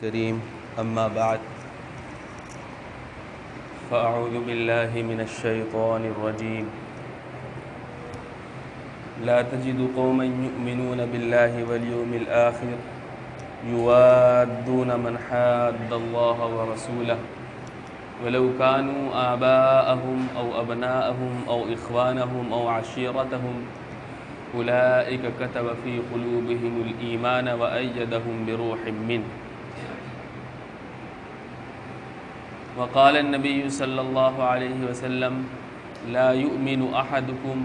کریم اما بعد فاعوذ باللہ من الشیطان الرجیم لا تجد قوما يؤمنون بالله واليوم الآخر يوادون من حاد الله ورسوله ولو كانوا آباءهم أو أبناءهم أو إخوانهم أو عشيرتهم أولئك كتب في قلوبهم الإيمان وأيدهم بروح منه وقال النبي صلى الله عليه وسلم لا يؤمن أحدكم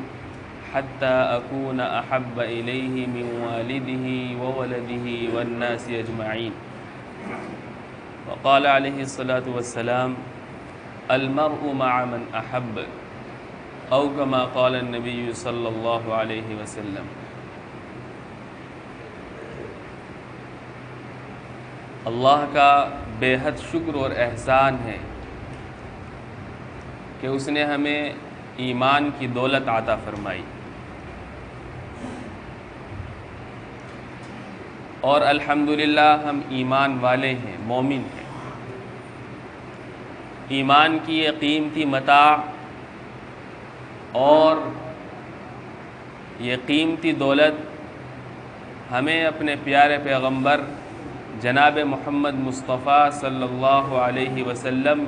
حتى أكون أحب إليه من والده وولده والناس أجمعين وقال عليه الصلاة والسلام المرء مع من أحب أو كما قال النبي صلى الله عليه وسلم۔ اللہ کا بے حد شکر اور احسان ہے کہ اس نے ہمیں ایمان کی دولت عطا فرمائی، اور الحمدللہ ہم ایمان والے ہیں، مومن ہیں۔ ایمان کی یہ قیمتی متاع اور یہ قیمتی دولت ہمیں اپنے پیارے پیغمبر جناب محمد مصطفیٰ صلی اللہ علیہ وسلم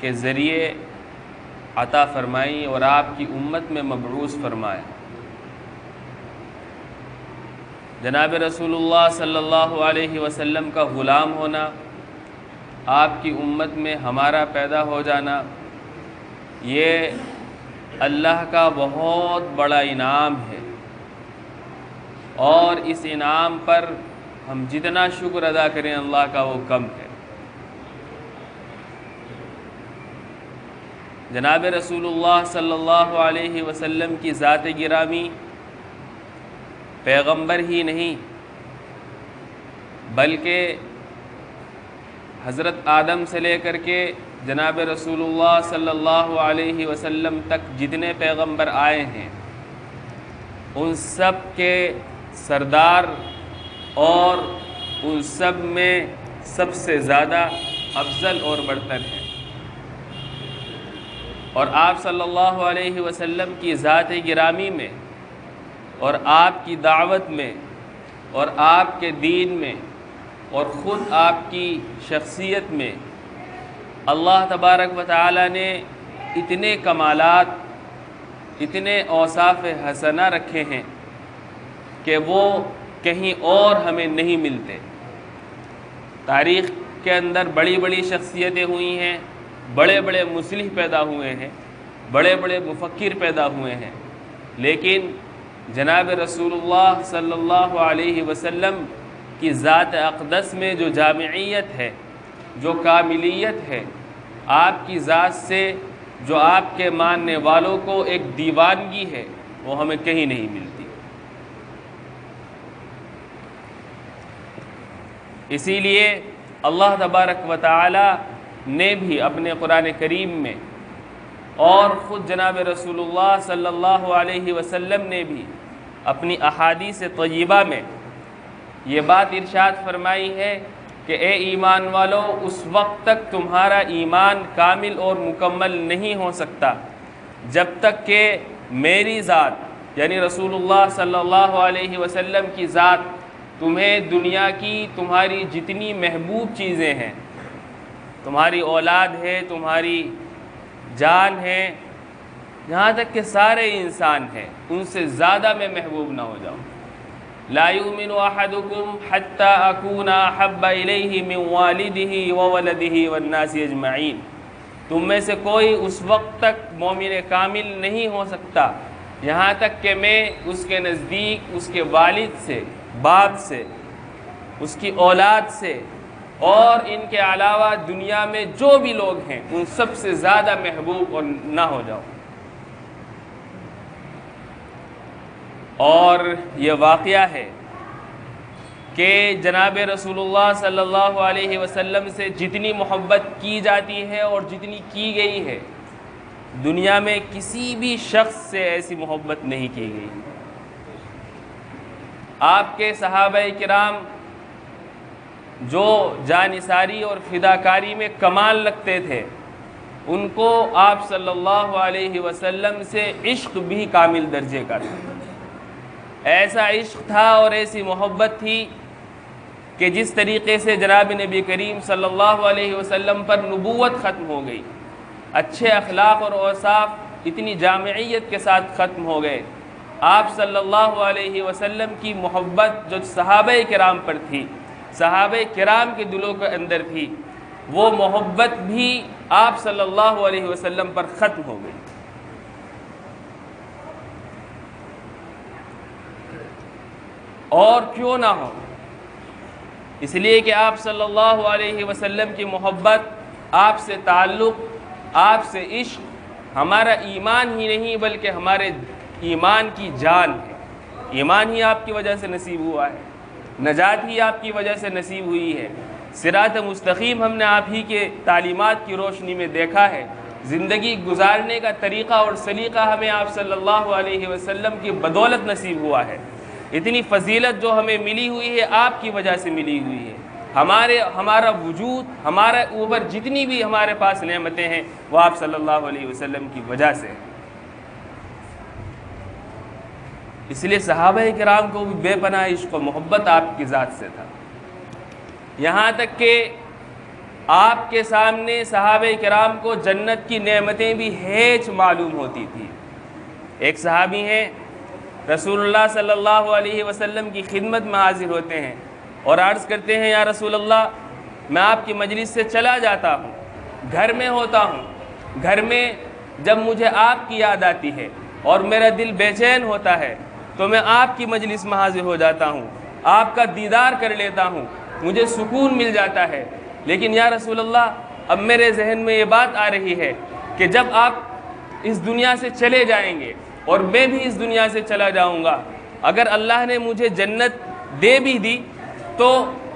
کے ذریعے عطا فرمائی اور آپ کی امت میں مبعوث فرمایا۔ جناب رسول اللہ صلی اللہ علیہ وسلم کا غلام ہونا، آپ کی امت میں ہمارا پیدا ہو جانا، یہ اللہ کا بہت بڑا انعام ہے، اور اس انعام پر ہم جتنا شکر ادا کریں اللہ کا وہ کم ہے۔ جناب رسول اللہ صلی اللہ علیہ وسلم کی ذات گرامی پیغمبر ہی نہیں بلکہ حضرت آدم سے لے کر کے جناب رسول اللہ صلی اللہ علیہ وسلم تک جتنے پیغمبر آئے ہیں ان سب کے سردار اور ان سب میں سب سے زیادہ افضل اور برتر ہیں، اور آپ صلی اللہ علیہ وسلم کی ذات گرامی میں اور آپ کی دعوت میں اور آپ کے دین میں اور خود آپ کی شخصیت میں اللہ تبارک و تعالی نے اتنے کمالات، اتنے اوصاف حسنہ رکھے ہیں کہ وہ کہیں اور ہمیں نہیں ملتے۔ تاریخ کے اندر بڑی بڑی شخصیتیں ہوئی ہیں، بڑے بڑے مصلح پیدا ہوئے ہیں، بڑے بڑے مفکر پیدا ہوئے ہیں، لیکن جناب رسول اللہ صلی اللہ علیہ وسلم کی ذات اقدس میں جو جامعیت ہے، جو کاملیت ہے، آپ کی ذات سے جو آپ کے ماننے والوں کو ایک دیوانگی ہے، وہ ہمیں کہیں نہیں ملتی۔ اسی لیے اللہ تبارک و تعالی نے بھی اپنے قرآن کریم میں اور خود جناب رسول اللہ صلی اللہ علیہ وسلم نے بھی اپنی احادیث طیبہ میں یہ بات ارشاد فرمائی ہے کہ اے ایمان والو، اس وقت تک تمہارا ایمان کامل اور مکمل نہیں ہو سکتا جب تک کہ میری ذات یعنی رسول اللہ صلی اللہ علیہ وسلم کی ذات تمہیں دنیا کی تمہاری جتنی محبوب چیزیں ہیں، تمہاری اولاد ہے، تمہاری جان ہے، یہاں تک کہ سارے انسان ہیں، ان سے زیادہ میں محبوب نہ ہو جاؤں۔ لا یؤمن احدکم حتی اکون احب الیہ من والدہ وولدہ والناس اجمعین۔ تم میں سے کوئی اس وقت تک مومن کامل نہیں ہو سکتا یہاں تک کہ میں اس کے نزدیک اس کے والد سے، باپ سے، اس کی اولاد سے اور ان کے علاوہ دنیا میں جو بھی لوگ ہیں ان سب سے زیادہ محبوب اور نہ ہو جاؤ۔ اور یہ واقعہ ہے کہ جناب رسول اللہ صلی اللہ علیہ وسلم سے جتنی محبت کی جاتی ہے اور جتنی کی گئی ہے، دنیا میں کسی بھی شخص سے ایسی محبت نہیں کی گئی۔ آپ کے صحابہ کرام جو جانثاری اور فداکاری میں کمال رکھتے تھے، ان کو آپ صلی اللہ علیہ وسلم سے عشق بھی کامل درجے کا تھا۔ ایسا عشق تھا اور ایسی محبت تھی کہ جس طریقے سے جناب نبی کریم صلی اللہ علیہ وسلم پر نبوت ختم ہو گئی، اچھے اخلاق اور اوصاف اتنی جامعیت کے ساتھ ختم ہو گئے، آپ صلی اللہ علیہ وسلم کی محبت جو صحابہ کرام پر تھی، صحابہ کرام کے دلوں کے اندر تھی، وہ محبت بھی آپ صلی اللہ علیہ وسلم پر ختم ہو گئی۔ اور کیوں نہ ہو، اس لیے کہ آپ صلی اللہ علیہ وسلم کی محبت، آپ سے تعلق، آپ سے عشق ہمارا ایمان ہی نہیں بلکہ ہمارے ایمان کی جان ہے۔ ایمان ہی آپ کی وجہ سے نصیب ہوا ہے، نجات ہی آپ کی وجہ سے نصیب ہوئی ہے، صراط مستقیم ہم نے آپ ہی کے تعلیمات کی روشنی میں دیکھا ہے، زندگی گزارنے کا طریقہ اور سلیقہ ہمیں آپ صلی اللہ علیہ وسلم کی بدولت نصیب ہوا ہے۔ اتنی فضیلت جو ہمیں ملی ہوئی ہے آپ کی وجہ سے ملی ہوئی ہے۔ ہمارا وجود، ہمارے اوپر جتنی بھی ہمارے پاس نعمتیں ہیں وہ آپ صلی اللہ علیہ وسلم کی وجہ سے ہیں۔ اس لیے صحابہ کرام کو بھی بے پناہ عشق و محبت آپ کی ذات سے تھا، یہاں تک کہ آپ کے سامنے صحابہ کرام کو جنت کی نعمتیں بھی ہیچ معلوم ہوتی تھی۔ ایک صحابی ہیں، رسول اللہ صلی اللہ علیہ وسلم کی خدمت میں حاضر ہوتے ہیں اور عرض کرتے ہیں، یا رسول اللہ، میں آپ کی مجلس سے چلا جاتا ہوں، گھر میں ہوتا ہوں، گھر میں جب مجھے آپ کی یاد آتی ہے اور میرا دل بے چین ہوتا ہے تو میں آپ کی مجلس میں حاضر ہو جاتا ہوں، آپ کا دیدار کر لیتا ہوں، مجھے سکون مل جاتا ہے۔ لیکن یا رسول اللہ، اب میرے ذہن میں یہ بات آ رہی ہے کہ جب آپ اس دنیا سے چلے جائیں گے اور میں بھی اس دنیا سے چلا جاؤں گا، اگر اللہ نے مجھے جنت دے بھی دی تو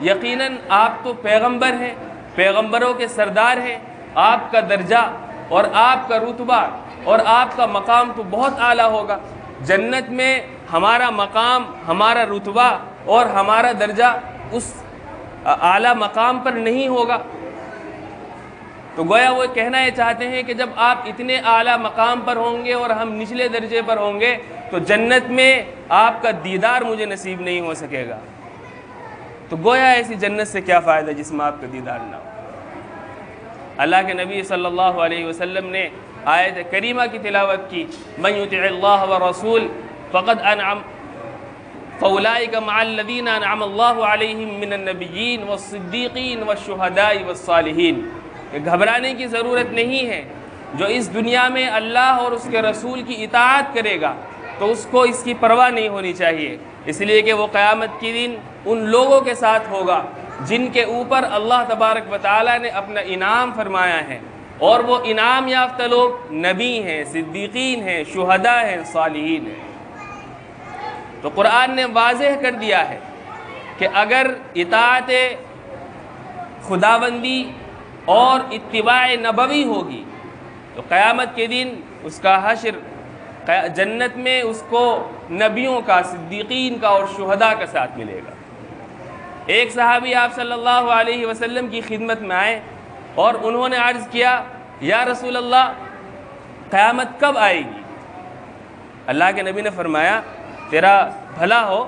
یقیناً آپ تو پیغمبر ہیں، پیغمبروں کے سردار ہیں، آپ کا درجہ اور آپ کا رتبہ اور آپ کا مقام تو بہت اعلیٰ ہوگا، جنت میں ہمارا مقام، ہمارا رتبہ اور ہمارا درجہ اس اعلیٰ مقام پر نہیں ہوگا۔ تو گویا وہ کہنا یہ چاہتے ہیں کہ جب آپ اتنے اعلیٰ مقام پر ہوں گے اور ہم نچلے درجے پر ہوں گے تو جنت میں آپ کا دیدار مجھے نصیب نہیں ہو سکے گا۔ تو گویا ایسی جنت سے کیا فائدہ جس میں آپ کا دیدار نہ ہو۔ اللہ کے نبی صلی اللہ علیہ وسلم نے آیت کریمہ کی تلاوت کی، من یطع اللہ ورسول فقد انعم فاولئک مع الذین انعم اللہ علیہم من النبیین والصدیقین والشہداء والصالحین۔ کہ گھبرانے کی ضرورت نہیں ہے، جو اس دنیا میں اللہ اور اس کے رسول کی اطاعت کرے گا تو اس کو اس کی پرواہ نہیں ہونی چاہیے، اس لیے کہ وہ قیامت کے دن ان لوگوں کے ساتھ ہوگا جن کے اوپر اللہ تبارک و تعالیٰ نے اپنا انعام فرمایا ہے، اور وہ انعام یافتہ لوگ نبی ہیں، صدیقین ہیں، شہداء ہیں، صالحین ہیں۔ تو قرآن نے واضح کر دیا ہے کہ اگر اطاعت خداوندی اور اتباع نبوی ہوگی تو قیامت کے دن اس کا حشر جنت میں اس کو نبیوں کا، صدیقین کا اور شہداء کا ساتھ ملے گا۔ ایک صحابی آپ صلی اللہ علیہ وسلم کی خدمت میں آئے اور انہوں نے عرض کیا، یا رسول اللہ، قیامت کب آئے گی؟ اللہ کے نبی نے فرمایا، تیرا بھلا ہو،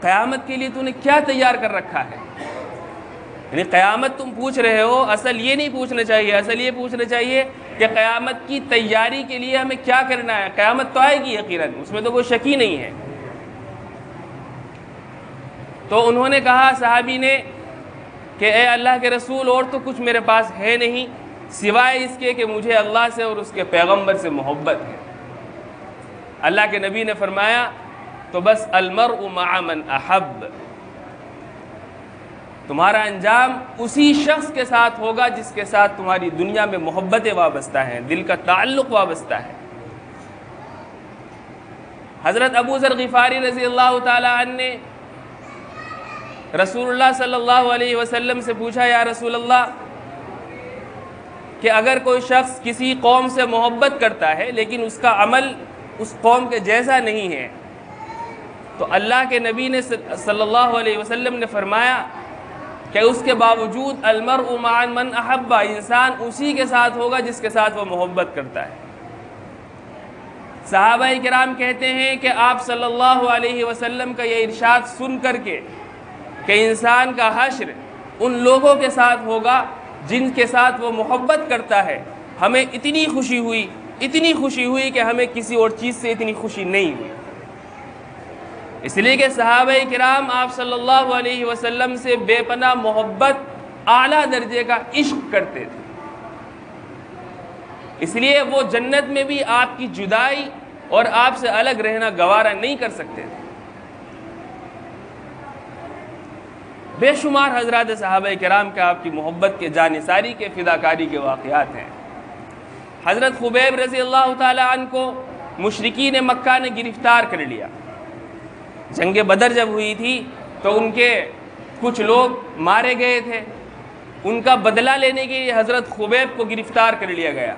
قیامت کے لیے تو نے کیا تیار کر رکھا ہے؟ یعنی قیامت تم پوچھ رہے ہو، اصل یہ نہیں پوچھنا چاہیے، اصل یہ پوچھنا چاہیے کہ قیامت کی تیاری کے لیے ہمیں کیا کرنا ہے۔ قیامت تو آئے گی یقیناً، اس میں تو کوئی شک ہی نہیں ہے۔ تو انہوں نے کہا، صحابی نے، کہ اے اللہ کے رسول، اور تو کچھ میرے پاس ہے نہیں سوائے اس کے کہ مجھے اللہ سے اور اس کے پیغمبر سے محبت ہے۔ اللہ کے نبی نے فرمایا، تو بس المرء مع من احب، تمہارا انجام اسی شخص کے ساتھ ہوگا جس کے ساتھ تمہاری دنیا میں محبتیں وابستہ ہیں، دل کا تعلق وابستہ ہے۔ حضرت ابو ذر غفاری رضی اللہ تعالی عنہ نے رسول اللہ صلی اللہ علیہ وسلم سے پوچھا، یا رسول اللہ، کہ اگر کوئی شخص کسی قوم سے محبت کرتا ہے لیکن اس کا عمل اس قوم کے جیسا نہیں ہے، تو اللہ کے نبی نے صلی اللہ علیہ وسلم نے فرمایا کہ اس کے باوجود المرء مع من احب، انسان اسی کے ساتھ ہوگا جس کے ساتھ وہ محبت کرتا ہے۔ صحابہ کرام کہتے ہیں کہ آپ صلی اللہ علیہ وسلم کا یہ ارشاد سن کر کے کہ انسان کا حشر ان لوگوں کے ساتھ ہوگا جن کے ساتھ وہ محبت کرتا ہے، ہمیں اتنی خوشی ہوئی کہ ہمیں کسی اور چیز سے اتنی خوشی نہیں ہوئی۔ اس لیے کہ صحابہ کرام آپ صلی اللہ علیہ وسلم سے بے پناہ محبت، اعلیٰ درجے کا عشق کرتے تھے، اس لیے وہ جنت میں بھی آپ کی جدائی اور آپ سے الگ رہنا گوارا نہیں کر سکتے تھے۔ بے شمار حضرات صحابہ کرام کے آپ کی محبت کے جانثاری کے فداکاری کے واقعات ہیں۔ حضرت خبیب رضی اللہ تعالی عنہ کو مشرکین مکہ نے گرفتار کر لیا۔ جنگ بدر جب ہوئی تھی تو ان کے کچھ لوگ مارے گئے تھے، ان کا بدلہ لینے کے لیے حضرت خبیب کو گرفتار کر لیا گیا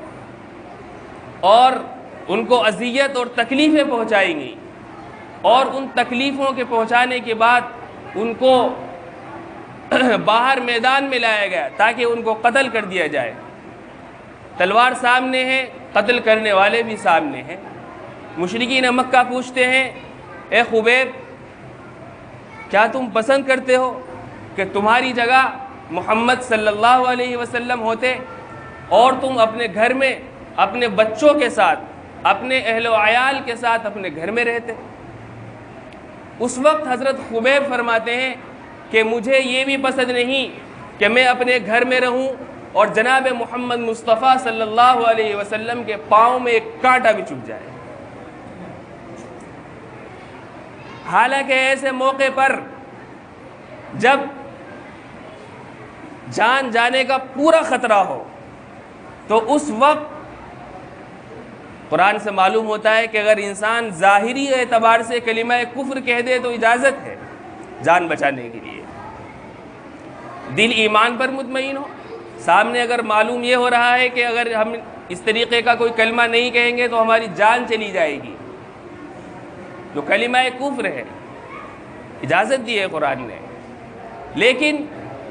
اور ان کو اذیت اور تکلیفیں پہنچائی گئیں، اور ان تکلیفوں کے پہنچانے کے بعد ان کو باہر میدان میں لایا گیا تاکہ ان کو قتل کر دیا جائے۔ تلوار سامنے ہے، قتل کرنے والے بھی سامنے ہیں۔ مشرکین مکہ پوچھتے ہیں، اے خبیب، کیا تم پسند کرتے ہو کہ تمہاری جگہ محمد صلی اللہ علیہ وسلم ہوتے اور تم اپنے گھر میں اپنے بچوں کے ساتھ، اپنے اہل و عیال کے ساتھ اپنے گھر میں رہتے؟ اس وقت حضرت خبیب فرماتے ہیں کہ مجھے یہ بھی پسند نہیں کہ میں اپنے گھر میں رہوں اور جناب محمد مصطفیٰ صلی اللہ علیہ وسلم کے پاؤں میں ایک کانٹا بھی چبھ جائے۔ حالانکہ ایسے موقع پر جب جان جانے کا پورا خطرہ ہو تو اس وقت قرآن سے معلوم ہوتا ہے کہ اگر انسان ظاہری اعتبار سے کلمہ کفر کہہ دے تو اجازت ہے جان بچانے کے لیے، دل ایمان پر مطمئن ہو۔ سامنے اگر معلوم یہ ہو رہا ہے کہ اگر ہم اس طریقے کا کوئی کلمہ نہیں کہیں گے تو ہماری جان چلی جائے گی، جو کلمہ کفر ہے، اجازت دی ہے قرآن نے، لیکن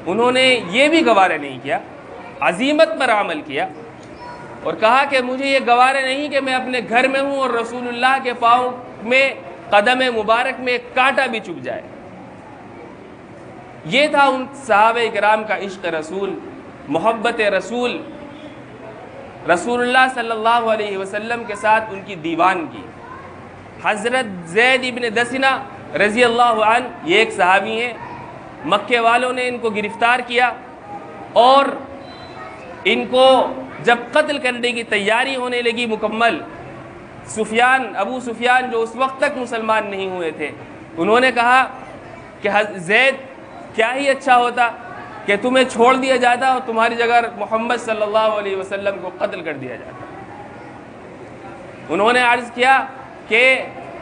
انہوں نے یہ بھی گوارا نہیں کیا، عزیمت پر عمل کیا اور کہا کہ مجھے یہ گوارا نہیں کہ میں اپنے گھر میں ہوں اور رسول اللہ کے پاؤں میں قدم مبارک میں ایک کانٹا بھی چبھ جائے۔ یہ تھا ان صحابہ کرام کا عشق رسول، محبت رسول، رسول اللہ صلی اللہ علیہ وسلم کے ساتھ ان کی دیوانگی۔ حضرت زید ابن دسنہ رضی اللہ عنہ، یہ ایک صحابی ہیں، مکے والوں نے ان کو گرفتار کیا اور ان کو جب قتل کرنے کی تیاری ہونے لگی مکمل، ابو سفیان جو اس وقت تک مسلمان نہیں ہوئے تھے، انہوں نے کہا کہ زید کیا ہی اچھا ہوتا کہ تمہیں چھوڑ دیا جاتا اور تمہاری جگہ محمد صلی اللہ علیہ وسلم کو قتل کر دیا جاتا۔ انہوں نے عرض کیا کہ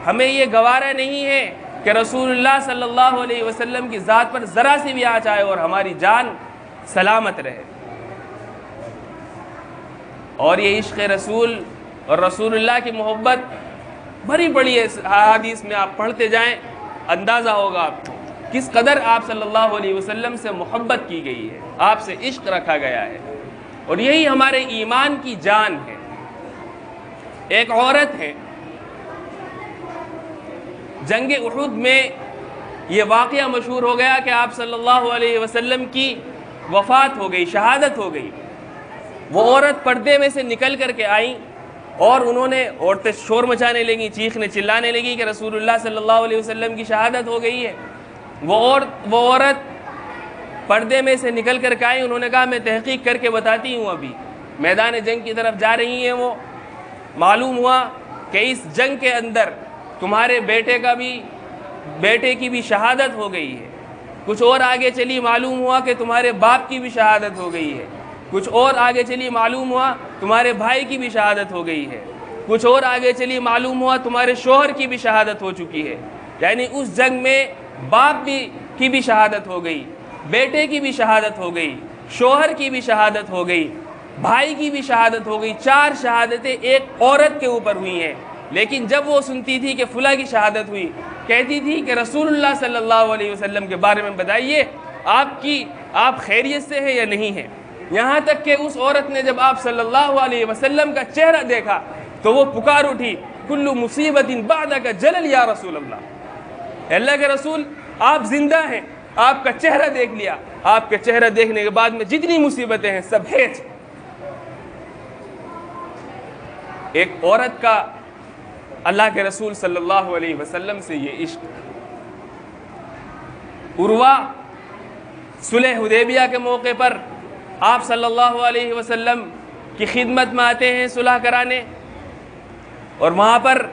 ہمیں یہ گوارا نہیں ہے کہ رسول اللہ صلی اللہ علیہ وسلم کی ذات پر ذرا سی بھی آنچ آئے اور ہماری جان سلامت رہے۔ اور یہ عشق رسول اور رسول اللہ کی محبت بڑی بڑی احادیث میں آپ پڑھتے جائیں، اندازہ ہوگا آپ کو کس قدر آپ صلی اللہ علیہ وسلم سے محبت کی گئی ہے، آپ سے عشق رکھا گیا ہے، اور یہی ہمارے ایمان کی جان ہے۔ ایک عورت ہے، جنگ احد میں یہ واقعہ مشہور ہو گیا کہ آپ صلی اللہ علیہ وسلم کی وفات ہو گئی، شہادت ہو گئی۔ وہ عورت پردے میں سے نکل کر کے آئیں اور انہوں نے، عورتیں شور مچانے لگیں، چیخنے چلانے لگی کہ رسول اللہ صلی اللہ علیہ وسلم کی شہادت ہو گئی ہے۔ وہ عورت پردے میں سے نکل کر کے آئیں، انہوں نے کہا میں تحقیق کر کے بتاتی ہوں۔ ابھی میدان جنگ کی طرف جا رہی ہیں وہ، معلوم ہوا کہ اس جنگ کے اندر تمہارے بیٹے کی بھی شہادت ہو گئی ہے۔ کچھ اور آگے چلی، معلوم ہوا کہ تمہارے باپ کی بھی شہادت ہو گئی ہے۔ کچھ اور آگے چلی، معلوم ہوا تمہارے بھائی کی بھی شہادت ہو گئی ہے۔ کچھ اور آگے چلی، معلوم ہوا تمہارے شوہر کی بھی شہادت ہو چکی ہے۔ یعنی اس جنگ میں باپ کی بھی شہادت ہو گئی، بیٹے کی بھی شہادت ہو گئی، شوہر کی بھی شہادت ہو گئی، بھائی کی بھی شہادت ہو گئی۔ 4 شہادتیں ایک عورت کے اوپر ہوئی ہیں۔ لیکن جب وہ سنتی تھی کہ فلاں کی شہادت ہوئی، کہتی تھی کہ رسول اللہ صلی اللہ علیہ وسلم کے بارے میں بتائیے، آپ کی آپ خیریت سے ہیں یا نہیں ہیں۔ یہاں تک کہ اس عورت نے جب آپ صلی اللہ علیہ وسلم کا چہرہ دیکھا تو وہ پکار اٹھی، کل مصیبت بعدک جلل یا رسول اللہ، اللہ کے رسول آپ زندہ ہیں، آپ کا چہرہ دیکھ لیا، آپ کے چہرہ دیکھنے کے بعد میں جتنی مصیبتیں ہیں سب ہیچ۔ ایک عورت کا اللہ کے رسول صلی اللہ علیہ وسلم سے یہ عشق۔ عروہ صلح حدیبیہ کے موقع پر آپ صلی اللہ علیہ وسلم کی خدمت میں آتے ہیں صلح کرانے، اور وہاں پر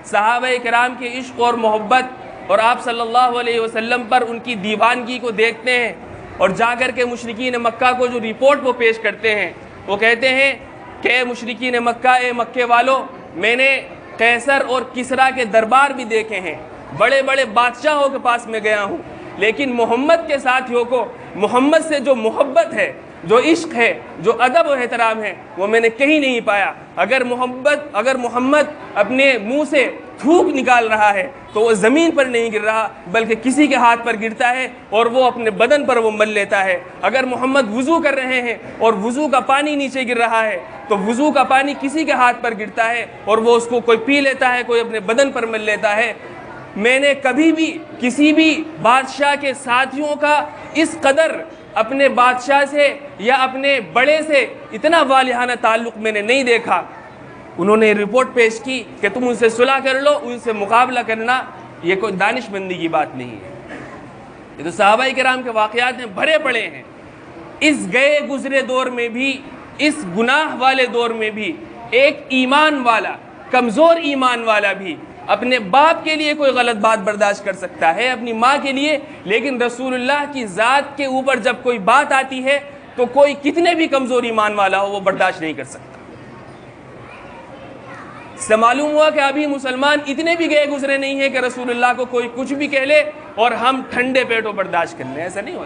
صحابہ کرام کے عشق اور محبت اور آپ صلی اللہ علیہ وسلم پر ان کی دیوانگی کو دیکھتے ہیں، اور جا کر کے مشرکین مکہ کو جو رپورٹ وہ پیش کرتے ہیں، وہ کہتے ہیں کہ اے مشرکین مکہ، اے مکے والو، میں نے قیصر اور کسریٰ کے دربار بھی دیکھے ہیں، بڑے بڑے بادشاہوں کے پاس میں گیا ہوں، لیکن محمد کے ساتھیوں کو محمد سے جو محبت ہے، جو عشق ہے، جو ادب و احترام ہے، وہ میں نے کہیں نہیں پایا۔ اگر محمد اپنے منہ سے تھوک نکال رہا ہے تو وہ زمین پر نہیں گر رہا بلکہ کسی کے ہاتھ پر گرتا ہے اور وہ اپنے بدن پر وہ مل لیتا ہے۔ اگر محمد وضو کر رہے ہیں اور وضو کا پانی نیچے گر رہا ہے تو وضو کا پانی کسی کے ہاتھ پر گرتا ہے اور وہ اس کو کوئی پی لیتا ہے، کوئی اپنے بدن پر مل لیتا ہے۔ میں نے کبھی بھی کسی بھی بادشاہ کے ساتھیوں کا اس قدر اپنے بادشاہ سے یا اپنے بڑے سے اتنا والہانہ تعلق میں نے نہیں دیکھا۔ انہوں نے رپورٹ پیش کی کہ تم ان سے صلح کر لو، ان سے مقابلہ کرنا یہ کوئی دانش مندی کی بات نہیں ہے۔ یہ تو صحابہ کرام کے واقعات ہیں، بھرے پڑے ہیں۔ اس گئے گزرے دور میں بھی، اس گناہ والے دور میں بھی ایک ایمان والا، کمزور ایمان والا بھی اپنے باپ کے لیے کوئی غلط بات برداشت کر سکتا ہے، اپنی ماں کے لیے، لیکن رسول اللہ کی ذات کے اوپر جب کوئی بات آتی ہے تو کوئی کتنے بھی کمزور ایمان والا ہو وہ برداشت نہیں کر سکتا۔ اس سے معلوم ہوا کہ ابھی مسلمان اتنے بھی گئے گزرے نہیں ہیں کہ رسول اللہ کو کوئی کچھ بھی کہہ لے اور ہم ٹھنڈے پیٹوں برداشت کر لیں، ایسا نہیں ہوتا۔